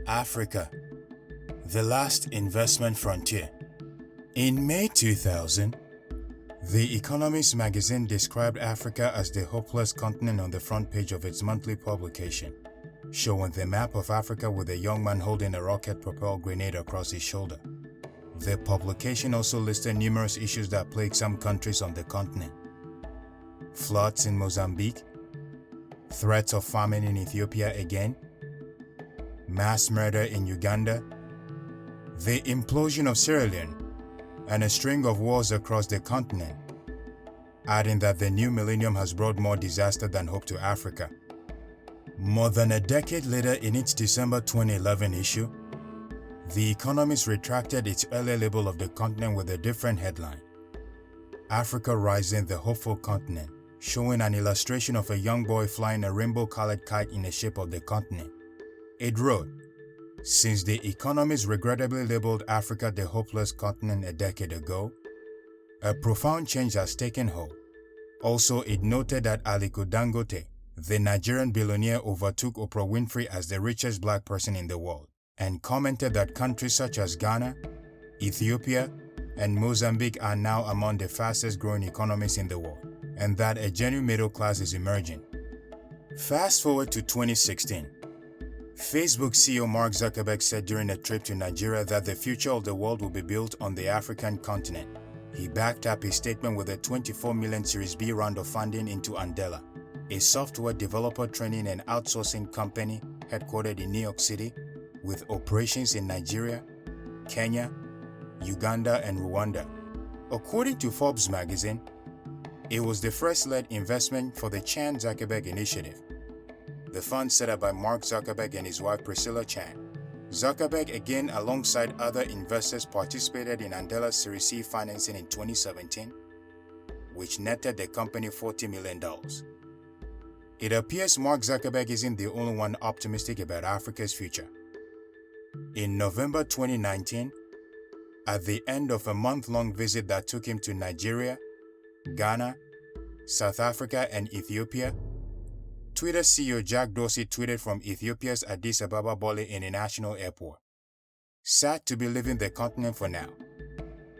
Africa, the last investment frontier. In May 2000, the Economist magazine described Africa as the hopeless continent on the front page of its monthly publication, showing the map of Africa with a young man holding a rocket-propelled grenade across his shoulder. The publication also listed numerous issues that plague some countries on the continent. Floods in Mozambique, threats of famine in Ethiopia again, mass murder in Uganda, the implosion of Sierra Leone, and a string of wars across the continent, adding that the new millennium has brought more disaster than hope to Africa. More than a decade later, in its December 2011 issue, The Economist retracted its earlier label of the continent with a different headline: Africa Rising, the Hopeful Continent, showing an illustration of a young boy flying a rainbow-colored kite in the shape of the continent. It wrote, "Since The Economist regrettably labeled Africa the hopeless continent a decade ago, a profound change has taken hold." Also, it noted that Aliko Dangote, the Nigerian billionaire, overtook Oprah Winfrey as the richest black person in the world, and commented that countries such as Ghana, Ethiopia, and Mozambique are now among the fastest growing economies in the world, and that a genuine middle class is emerging. Fast forward to 2016. Facebook CEO Mark Zuckerberg said during a trip to Nigeria that the future of the world will be built on the African continent. He backed up his statement with a $24 million Series B round of funding into Andela, a software developer training and outsourcing company headquartered in New York City, with operations in Nigeria, Kenya, Uganda, and Rwanda. According to Forbes magazine, it was the first-led investment for the Chan Zuckerberg Initiative, the fund set up by Mark Zuckerberg and his wife Priscilla Chan. Zuckerberg, again alongside other investors, participated in Andela's Series C financing in 2017, which netted the company $40 million. It appears Mark Zuckerberg isn't the only one optimistic about Africa's future. In November 2019, at the end of a month-long visit that took him to Nigeria, Ghana, South Africa, and Ethiopia, Twitter CEO Jack Dorsey tweeted from Ethiopia's Addis Ababa Bole International Airport, "Sad to be leaving the continent for now.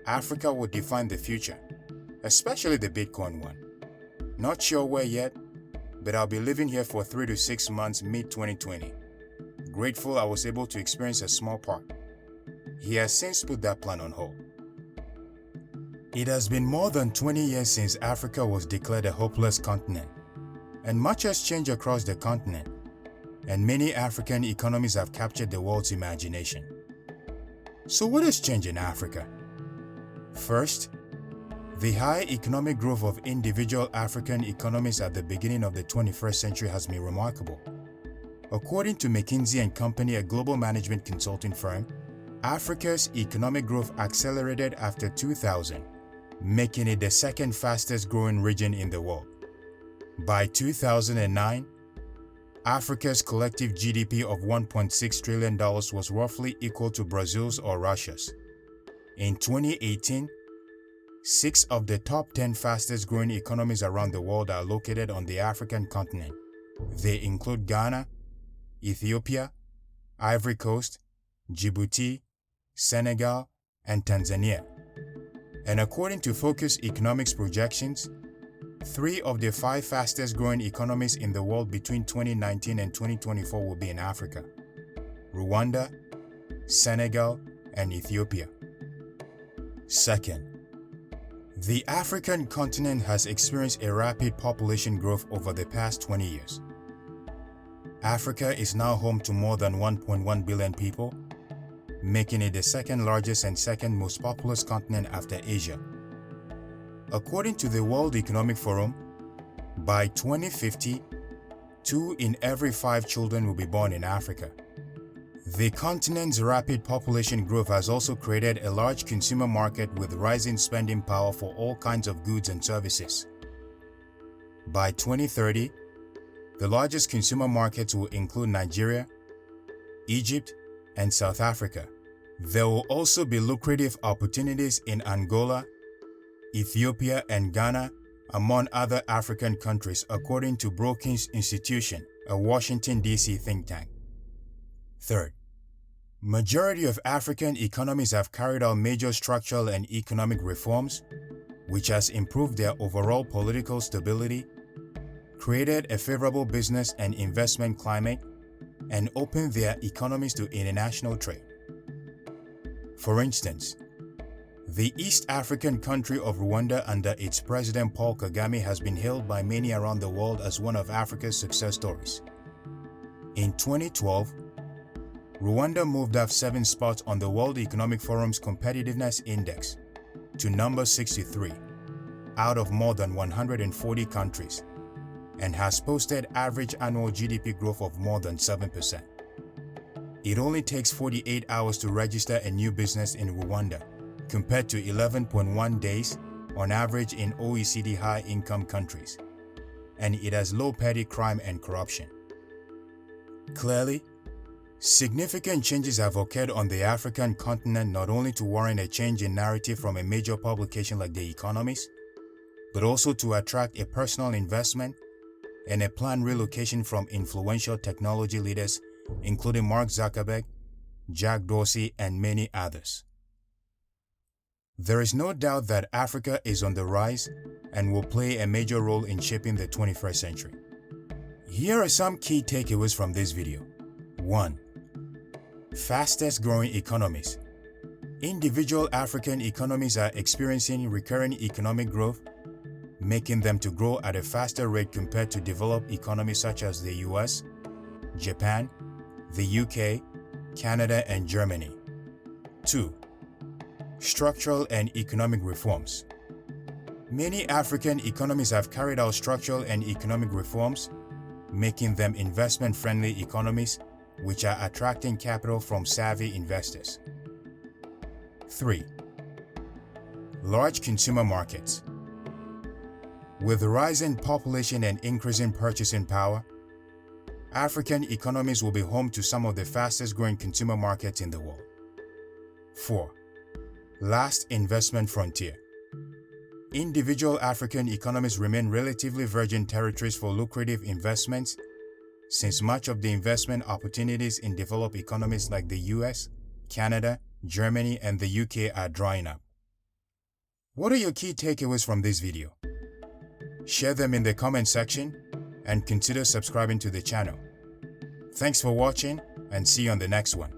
Africa will define the future, especially the Bitcoin one. Not sure where yet, but I'll be living here for 3 to 6 months mid-2020. Grateful I was able to experience a small part." He has since put that plan on hold. It has been more than 20 years since Africa was declared a hopeless continent, and much has changed across the continent, and many African economies have captured the world's imagination. So what has changed in Africa? First, the high economic growth of individual African economies at the beginning of the 21st century has been remarkable. According to McKinsey & Company, a global management consulting firm, Africa's economic growth accelerated after 2000, making it the second fastest growing region in the world. By 2009, Africa's collective GDP of $1.6 trillion was roughly equal to Brazil's or Russia's. In 2018, 6 of the top 10 fastest growing economies around the world are located on the African continent. They include Ghana, Ethiopia, Ivory Coast, Djibouti, Senegal, and Tanzania. And according to Focus Economics projections, 3 of the 5 fastest growing economies in the world between 2019 and 2024 will be in Africa: Rwanda, Senegal, and Ethiopia. Second, the African continent has experienced a rapid population growth over the past 20 years. Africa is now home to more than 1.1 billion people, making it the second largest and second most populous continent after Asia. According to the World Economic Forum, by 2050, 2 in every 5 children will be born in Africa. The continent's rapid population growth has also created a large consumer market with rising spending power for all kinds of goods and services. By 2030, the largest consumer markets will include Nigeria, Egypt, and South Africa. There will also be lucrative opportunities in Angola, Ethiopia, and Ghana, among other African countries, according to Brookings Institution, a Washington, D.C. think tank. Third, Majority of African economies have carried out major structural and economic reforms, which has improved their overall political stability, created a favorable business and investment climate, and opened their economies to international trade. For instance, the East African country of Rwanda under its president Paul Kagame has been hailed by many around the world as one of Africa's success stories. In 2012, Rwanda moved up 7 spots on the World Economic Forum's Competitiveness Index to number 63 out of more than 140 countries and has posted average annual GDP growth of more than 7%. It only takes 48 hours to register a new business in Rwanda, compared to 11.1 days on average in OECD high-income countries, and it has low petty crime and corruption. Clearly, significant changes have occurred on the African continent not only to warrant a change in narrative from a major publication like The Economist, but also to attract a personal investment and a planned relocation from influential technology leaders including Mark Zuckerberg, Jack Dorsey, and many others. There is no doubt that Africa is on the rise and will play a major role in shaping the 21st century. Here are some key takeaways from this video. 1. Fastest growing economies. Individual African economies are experiencing recurring economic growth, making them to grow at a faster rate compared to developed economies such as the US, Japan, the UK, Canada, and Germany. 2. Structural and economic reforms. Many African economies have carried out structural and economic reforms, making them investment-friendly economies which are attracting capital from savvy investors. 3. Large consumer markets. With the rising population and increasing purchasing power, African economies will be home to some of the fastest-growing consumer markets in the world. 4. Last investment frontier. Individual African economies remain relatively virgin territories for lucrative investments, since much of the investment opportunities in developed economies like the US, Canada, Germany, and the UK are drying up. What are your key takeaways from this video? Share them in the comment section and consider subscribing to the channel. Thanks for watching and see you on the next one.